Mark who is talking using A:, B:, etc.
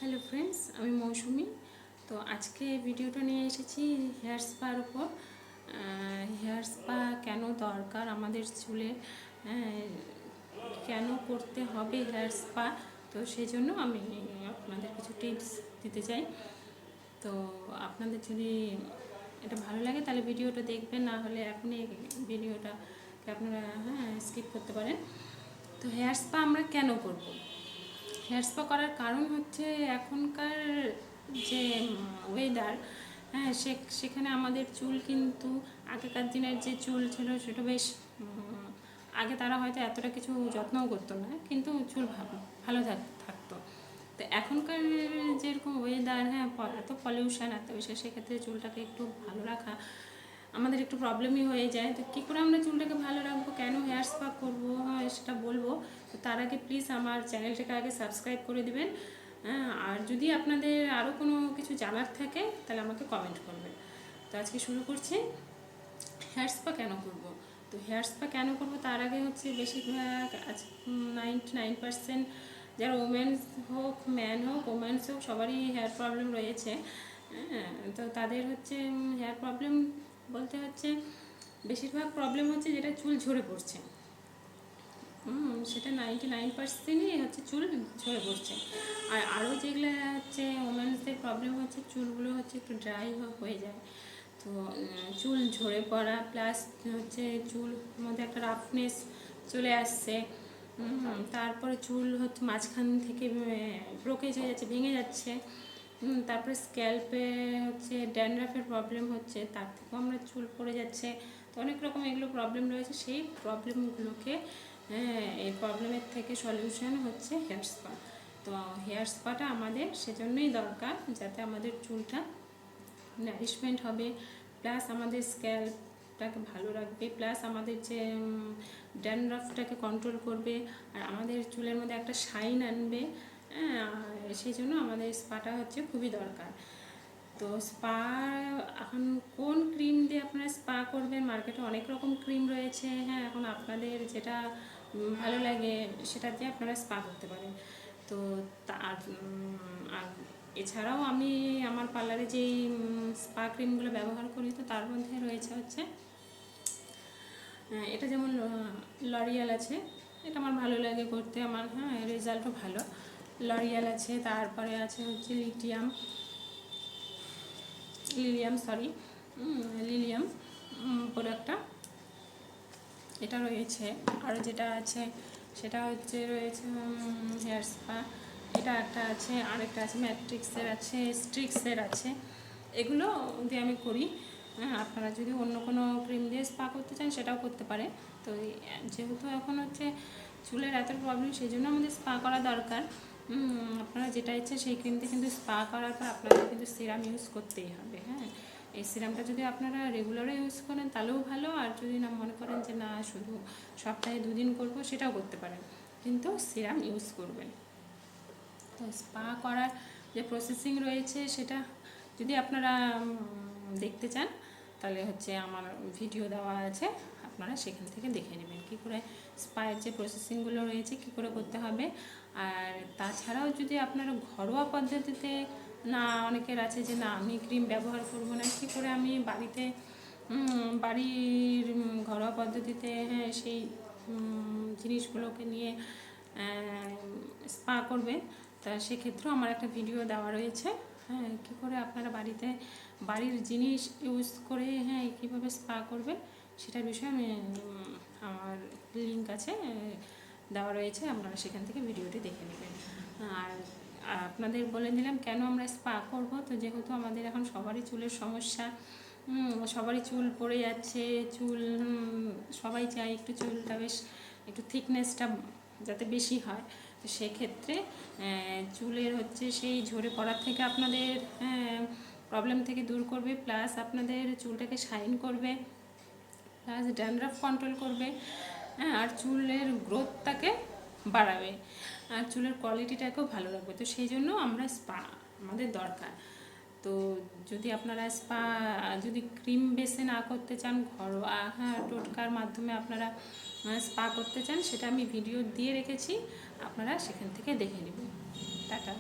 A: Hello friends, আমি মৌসুমি। তো আজকে ভিডিওটা নিয়ে এসেছি হেয়ার স্পার উপর। হেয়ার স্পা কেন দরকার আমাদের চুলে, কেন করতে হবে হেয়ার স্পা, তো সেই জন্য আমি আপনাদের কিছু টিপস দিতে চাই। তো আপনাদের যদি এটা ভালো লাগে তাহলে ভিডিওটা দেখবেন, না হলে এখনই ভিডিওটাকে আপনারা স্কিপ করতে পারেন। তো হেয়ার স্পা আমরা কেন করব? হেয়ার স্পা করার কারণ হচ্ছে এখনকার যে ওয়েদার, সেখানে আমাদের চুল কিন্তু আগেকার দিনের যে চুল ছিল সেটা বেশ আগে তারা হয়তো এতটা কিছু যত্নও করতো না, কিন্তু চুল ভালো থাকতো। তো এখনকার যেরকম ওয়েদার, এত পলিউশন এত বেশি, সেক্ষেত্রে চুলটাকে একটু ভালো রাখা আমাদের একটু প্রবলেমই হয়ে যায়। তো কী করে আমরা চুলটাকে ভালো রাখবো, কেন হেয়ার স্পা করবো, সেটা বলবো। তো তার আগে প্লিজ আমার চ্যানেলটাকে আগে সাবস্ক্রাইব করে দিবেন। আর যদি আপনাদের আরও কোনো কিছু জানার থাকে তাহলে আমাকে কমেন্ট করবেন। তো আজকে শুরু করছি, হেয়ার স্পা কেন করব। তো হেয়ার স্পা কেন করব তার আগে হচ্ছে বেশিরভাগ 99% যারা ওমেন্স হোক, ম্যান হোক, ওমেন্স হোক, সবারই হেয়ার প্রবলেম রয়েছে। তো তাদের হচ্ছে হেয়ার প্রবলেম বলতে হচ্ছে বেশিরভাগ প্রবলেম হচ্ছে যেটা চুল ঝরে পড়ছে। সেটা 99%ই হচ্ছে চুল ঝরে পড়ছে। আর আরও যেগুলো হচ্ছে ওমেন্সদের প্রবলেম হচ্ছে চুলগুলো হচ্ছে একটু ড্রাই হয়ে যায়। তো চুল ঝরে পড়া প্লাস হচ্ছে চুল মধ্যে একটা রাফনেস চলে আসছে। তারপরে চুল হচ্ছে মাঝখান থেকে ব্রোকেজ হয়ে যাচ্ছে, ভেঙে যাচ্ছে। তারপরে স্ক্যাল্পে হচ্ছে ড্যান্ড্রাফের প্রবলেম হচ্ছে, তার থেকেও আমরা চুল পড়ে যাচ্ছে। তো অনেক রকম এগুলো প্রবলেম রয়েছে। সেই প্রবলেমগুলোকে, এই প্রবলেমের থেকে সলিউশন হচ্ছে হেয়ার স্পা। তো হেয়ার স্পাটা আমাদের সেজন্যই দরকার, যাতে আমাদের চুলটা নারিশমেন্ট হবে, প্লাস আমাদের স্ক্যাল্পটাকে ভালো রাখবে, প্লাস আমাদের যে ড্যান্ড্রাফটাকে কন্ট্রোল করবে, আর আমাদের চুলের মধ্যে একটা শাইন আনবে। সেই জন্য আমাদের স্পাটা হচ্ছে খুবই দরকার। তো স্পা এখন কোন ক্রিম দিয়ে আপনারা স্পা করবেন, মার্কেটে অনেক রকম ক্রিম রয়েছে। এখন আপনাদের যেটা ভালো লাগে সেটা দিয়ে আপনারা স্পা করতে পারেন। তো তার আর এছাড়াও আমি আমার পার্লারে যেই স্পা ক্রিমগুলো ব্যবহার করি, তো তার মধ্যে রয়েছে হচ্ছে এটা যেমন লরিয়াল আছে, এটা আমার ভালো লাগে করতে, আমার রেজাল্টও ভালো। লরিয়াল আছে, তারপরে আছে হচ্ছে লিলিয়াম প্রোডাক্টটা, এটা রয়েছে। আরও যেটা আছে সেটা হচ্ছে রয়েছে হেয়ার স্পা, এটা একটা আছে, আরেকটা আছে ম্যাট্রিক্সের আছে, স্ট্রিক্সের আছে। এগুলো দিয়ে আমি করি। আপনারা যদি অন্য কোনো ক্রিম দিয়ে স্পা করতে চান সেটাও করতে পারে। তো যেহেতু এখন হচ্ছে চুলের এত প্রবলেম, সেই জন্য আমাদের স্পা করা দরকার। আপনারা যেটা ইচ্ছে সেই ক্রিমতে কিন্তু স্পা করার পর আপনাদের কিন্তু সিরাম ইউজ করতেই হবে। এই সিরামটা যদি আপনারা রেগুলারও ইউজ করেন তাহলেও ভালো, আর যদি না মনে করেন যে না শুধু সপ্তাহে 2 দিন করবো, সেটাও করতে পারেন, কিন্তু সিরাম ইউজ করবেন। তো স্পা করার যে প্রসেসিং রয়েছে সেটা যদি আপনারা দেখতে চান তাহলে হচ্ছে আমার ভিডিও দেওয়া আছে, আপনারা সেখান থেকে দেখে নেবেন কী করে স্পায়ের যে প্রসেসিংগুলো রয়েছে কী করে করতে হবে। আর তাছাড়াও যদি আপনারা ঘরোয়া পদ্ধতিতে, না অনেকের আছে যে না আমি ক্রিম ব্যবহার করব না, কী করে আমি বাড়ির ঘরোয়া পদ্ধতিতে সেই জিনিসগুলোকে নিয়ে স্পা করবে, তা সেক্ষেত্রেও আমার একটা ভিডিও দেওয়া রয়েছে। কী করে আপনারা বাড়ির জিনিস ইউজ করে কীভাবে স্পা করবে সেটার বিষয়ে আমি আমার লিঙ্ক আছে, দেওয়া রয়েছে, আপনারা সেখান থেকে ভিডিওটি দেখে নেবেন। আর আপনাদের বলে দিলাম কেন আমরা স্পা করব। তো যেহেতু আমাদের এখন সবারই চুলের সমস্যা, সবারই চুল পড়ে যাচ্ছে, সবাই চায় একটু চুলটা বেশ একটু থিকনেসটা যাতে বেশি হয়। তো সেক্ষেত্রে চুলের হচ্ছে সেই ঝরে পড়ার থেকে আপনাদের প্রবলেম থেকে দূর করবে, প্লাস আপনাদের চুলটাকে শাইন করবে, প্লাস ড্যান্ড্রাফ কন্ট্রোল করবে, আর চুলের গ্রোথটাকে বাড়াবে, আর চুলের কোয়ালিটিটাকেও ভালো রাখবে। তো সেই জন্য আমরা স্পা আমাদের দরকার। তো যদি আপনারা স্পা যদি ক্রিম বেসে না করতে চান, ঘরোয়া টোটকার মাধ্যমে আপনারা স্পা করতে চান, সেটা আমি ভিডিও দিয়ে রেখেছি, আপনারা সেখান থেকে দেখে নেবেন। টাটা।